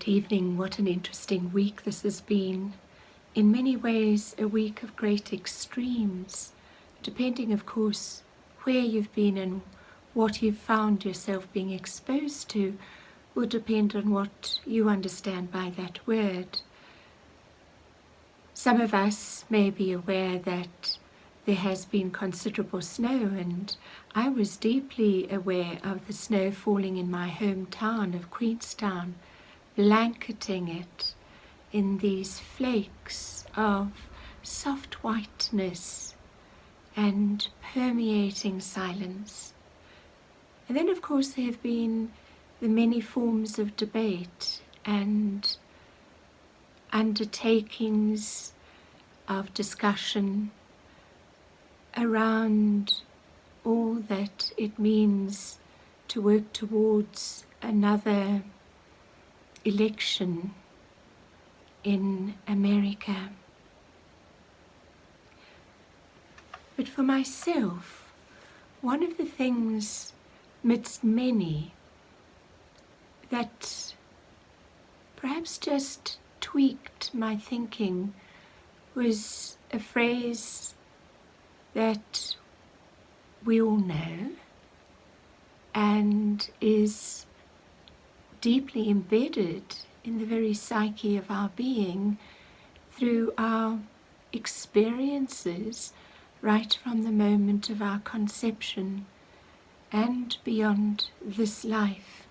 Good evening. What an interesting week this has been. In many ways, a week of great extremes, depending, of course, where you've been and what you've found yourself being exposed to will depend on what you understand by that word. Some of us may be aware that there has been considerable snow, and I was deeply aware of the snow falling in my hometown of Queenstown, blanketing it in these flakes of soft whiteness and permeating silence. And then, of course, there have been the many forms of debate and undertakings of discussion around all that it means to work towards another election in America. But for myself, one of the things amidst many that perhaps just tweaked my thinking was a phrase that we all know and is deeply embedded in the very psyche of our being through our experiences right from the moment of our conception and beyond this life.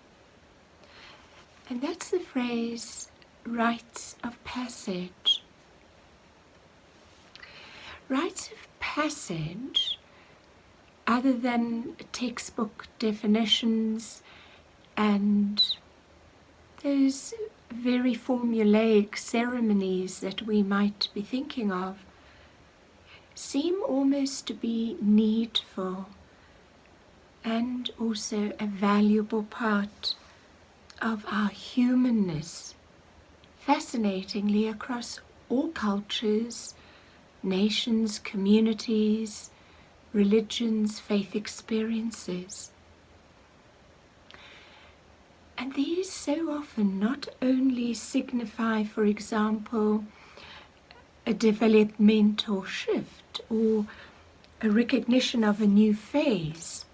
And that's the phrase, rites of passage. Rites of passage, other than textbook definitions and those very formulaic ceremonies that we might be thinking of, seem almost to be needful and also a valuable part of our humanness, fascinatingly across all cultures, nations, communities, religions, faith experiences. And these so often not only signify, for example, a developmental shift or a recognition of a new phase,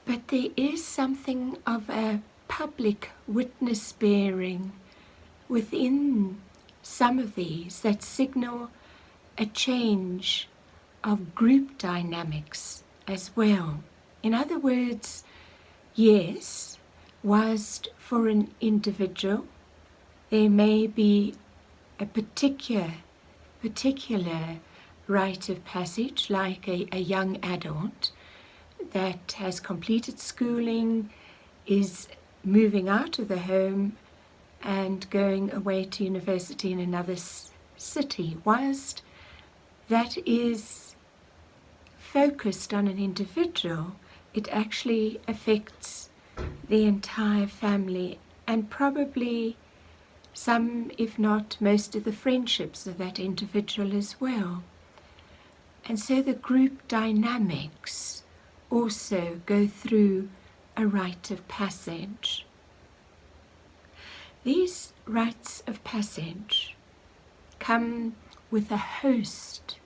but there is something of a public witness bearing within some of these that signal a change of group dynamics as well. In other words, yes, whilst for an individual there may be a particular rite of passage, like a young adult that has completed schooling, is moving out of the home and going away to university in another city. Whilst that is focused on an individual, it actually affects the entire family and probably some, if not most, of the friendships of that individual as well. And so the group dynamics also go through a rite of passage. These rites of passage come with a host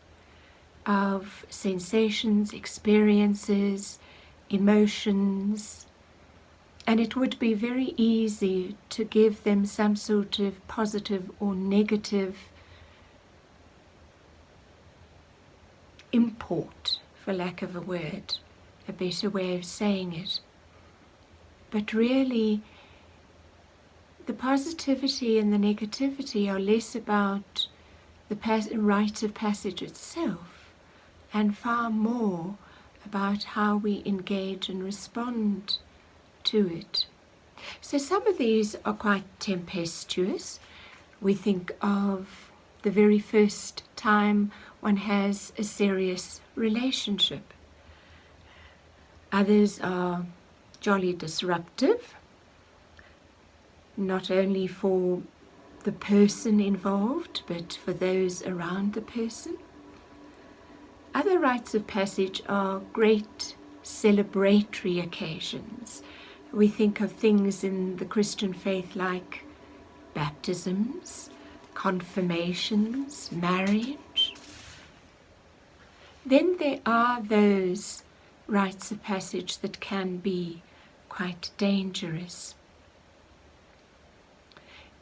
of sensations, experiences, emotions, and it would be very easy to give them some sort of positive or negative import, for lack of a word, a better way of saying it. But really, the positivity and the negativity are less about the rite of passage itself and far more about how we engage and respond to it. So some of these are quite tempestuous. We think of the very first time one has a serious relationship. Others are jolly disruptive, not only for the person involved, but for those around the person. Other rites of passage are great celebratory occasions, We think of things in the Christian faith like baptisms, confirmations, marriage. Then there are those rites of passage that can be quite dangerous.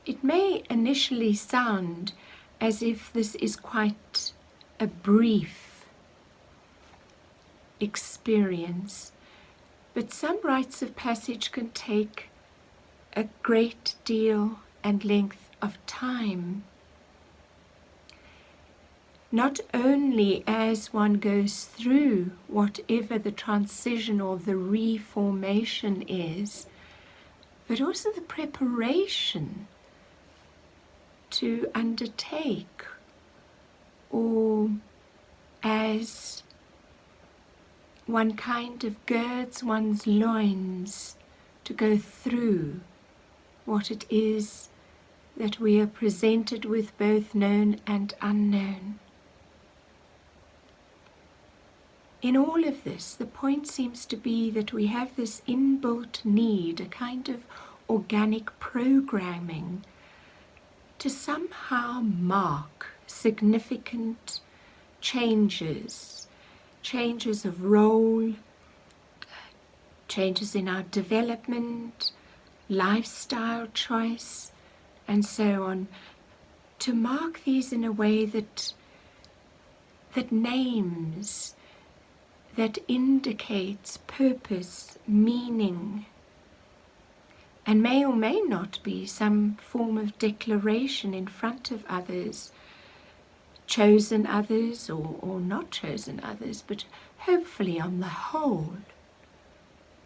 It may initially sound as if this is quite a brief experience, but some rites of passage can take a great deal and length of time. Not only as one goes through whatever the transition or the reformation is, but also the preparation to undertake, or as one kind of girds one's loins to go through what it is that we are presented with, both known and unknown. In all of this, the point seems to be that we have this inbuilt need, a kind of organic programming, to somehow mark significant changes of role, changes in our development, lifestyle choice, and so on, to mark these in a way that names, that indicates purpose, meaning, and may or may not be some form of declaration in front of others, chosen others or not chosen others, but hopefully on the whole,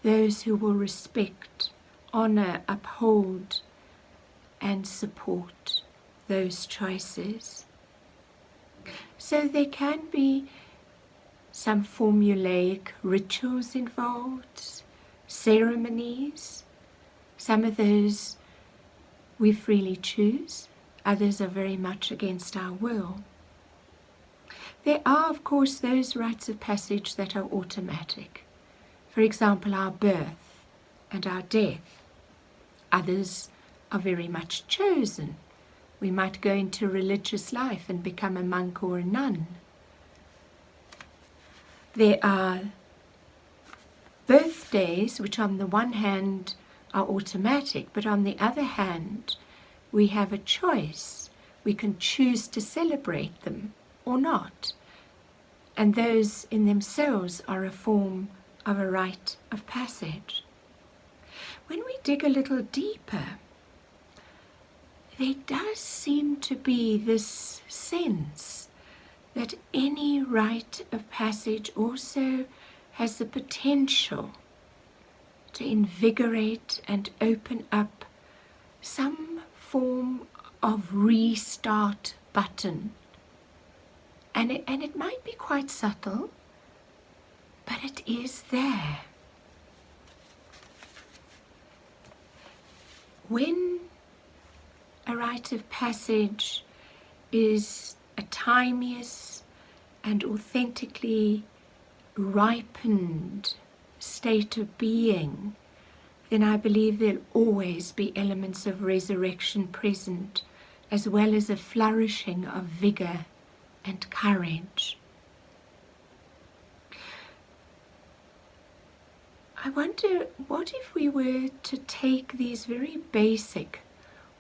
those who will respect, honor, uphold, and support those choices. So there can be some formulaic rituals involved, ceremonies. Some of those we freely choose, others are very much against our will. There are, of course, those rites of passage that are automatic. For example, our birth and our death. Others are very much chosen. We might go into religious life and become a monk or a nun. There are birthdays, which on the one hand are automatic, but on the other hand, we have a choice. We can choose to celebrate them or not. And those in themselves are a form of a rite of passage. When we dig a little deeper, there does seem to be this sense that any rite of passage also has the potential to invigorate and open up some form of restart button. And it might be quite subtle, but it is there. When a rite of passage is a timeous and authentically ripened state of being, then I believe there'll always be elements of resurrection present, as well as a flourishing of vigor and courage. I wonder, what if we were to take these very basic,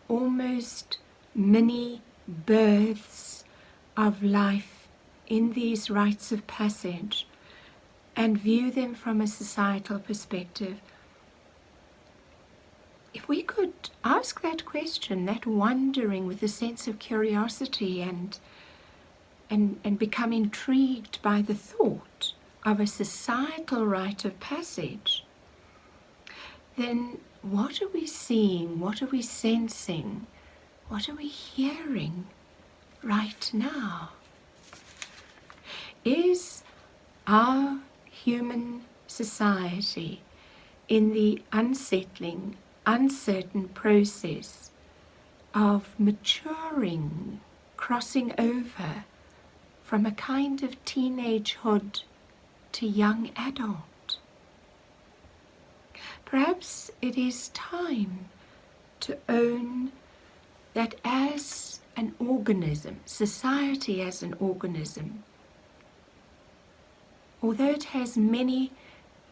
almost mini births of life in these rites of passage and view them from a societal perspective? If we could ask that question, that wondering with a sense of curiosity and become intrigued by the thought of a societal rite of passage, then what are we seeing? What are we sensing? What are we hearing right now? Is our human society in the unsettling, uncertain process of maturing, crossing over from a kind of teenagehood to young adult? Perhaps it is time to own that as an organism, society as an organism, although it has many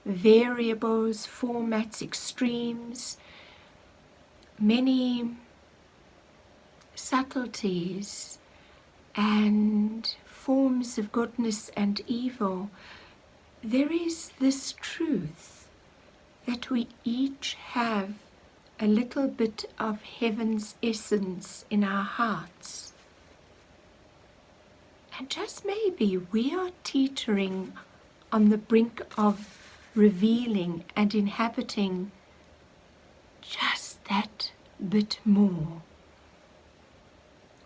variables, formats, extremes, many subtleties and forms of goodness and evil, there is this truth that we each have a little bit of heaven's essence in our hearts. And just maybe we are teetering on the brink of revealing and inhabiting just that bit more.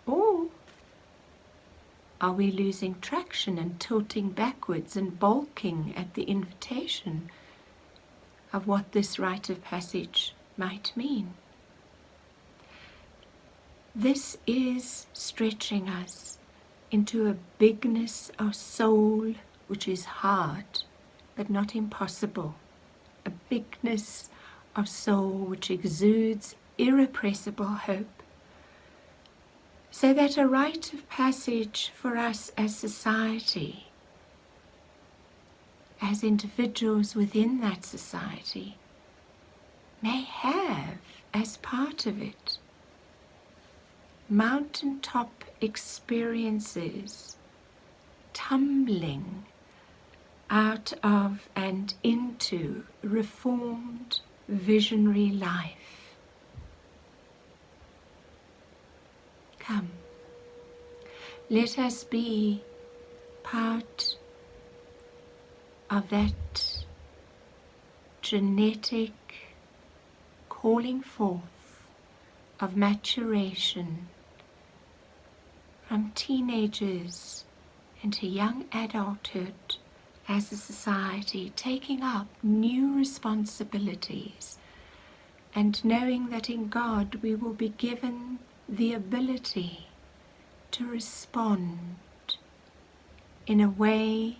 Or are we losing traction and tilting backwards and balking at the invitation of what this rite of passage might mean? This is stretching us into a bigness of soul which is hard but not impossible, a bigness of soul which exudes irrepressible hope, so that a rite of passage for us as society, as individuals within that society, may have as part of it mountaintop experiences, tumbling out of and into reformed visionary life. Come, let us be part of that genetic calling forth of maturation from teenagers into young adulthood as a society, taking up new responsibilities and knowing that in God we will be given the ability to respond in a way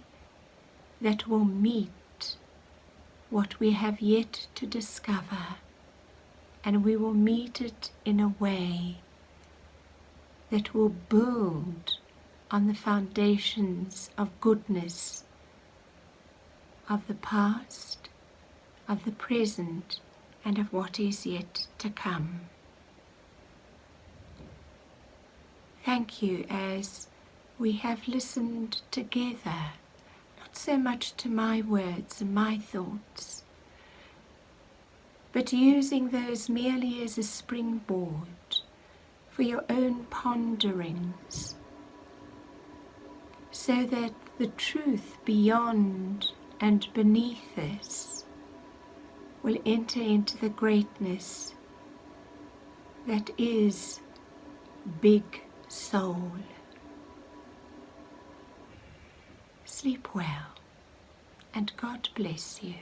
that will meet what we have yet to discover, and we will meet it in a way that will build on the foundations of goodness of the past, of the present, and of what is yet to come. Thank you as we have listened together, not so much to my words and my thoughts, but using those merely as a springboard for your own ponderings, so that the truth beyond and beneath this will enter into the greatness that is big soul. Sleep well, and God bless you.